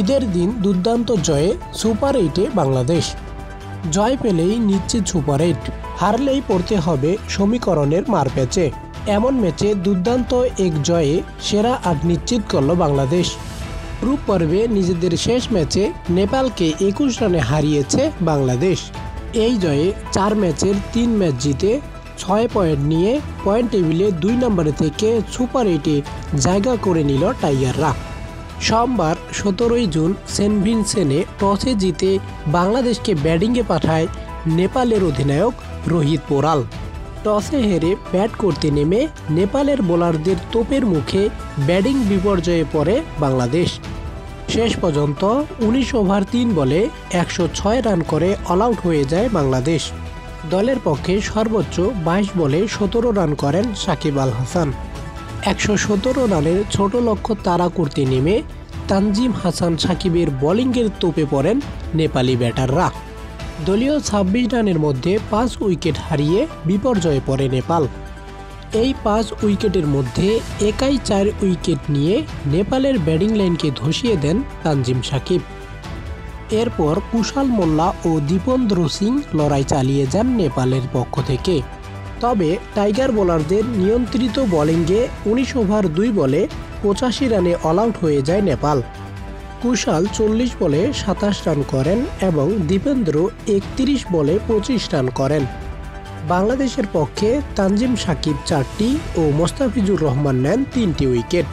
ঈদের দিন দুর্দান্ত জয়ে সুপার 8-এ বাংলাদেশ। জয় পেলেই নিশ্চিত সুপার 8, হারলেই পড়তে হবে সমীকরণের মারপ্যাচে। এমন ম্যাচে দুর্দান্ত এক জয়ে সেরা 8 নিশ্চিত করল বাংলাদেশ। গ্রুপ পর্বে নিজেদের শেষ ম্যাচে নেপালকে 21 রানে হারিয়েছে বাংলাদেশ। এই জয়ে 4 ম্যাচের 3 ম্যাচ জিতে 6 পয়েন্ট নিয়ে পয়েন্ট টেবিলে 2 নম্বরে থেকে সুপার 8-এ জায়গা করে নিল টাইগাররা। সোমবার 17 জুন সেন্ট ভিনসেন্টে টসে জিতে বাংলাদেশকে ব্যাটিংয়ে পাঠায় নেপালের অধিনায়ক রোহিত পোরাল। টসে হেরে ব্যাট করতে নেমে নেপালের বোলারদের তোপের মুখে ব্যাটিং বিপর্যয়ে পড়ে বাংলাদেশ। শেষ পর্যন্ত 19 ওভার 3 বলে 106 রান করে অল আউট হয়ে যায় বাংলাদেশ। দলের পক্ষে সর্বোচ্চ 22 বলে 17 রান করেন সাকিব আল হাসান। 117 রানের ছোট লক্ষ্য তাড়া করতে নেমে তানজিম হাসান সাকিবের বোলিংয়ের তোপে পড়েন নেপালি ব্যাটাররা। দলীয় 26 রানের মধ্যে 5 উইকেট হারিয়ে বিপর্যয়ে পড়ে নেপাল। এই 5 উইকেটের মধ্যে একাই 4 উইকেট নিয়ে নেপালের ব্যাটিং লাইনকে ধসিয়ে দেন তানজিম সাকিব। এরপর কুশাল মোল্লা ও দীপেন্দ্র সিং লড়াই চালিয়ে যান নেপালের পক্ষ থেকে। তবে টাইগার বোলারদের নিয়ন্ত্রিত বোলিংয়ে 19 ওভার 2 বলে 85 রানে অল আউট হয়ে যায় নেপাল। কুশাল 40 বলে 27 রান করেন এবং দীপেন্দ্র 31 বলে 25 রান করেন। বাংলাদেশের পক্ষে তানজিম সাকিব 4টি ও মোস্তাফিজুর রহমান নেন 3টি উইকেট।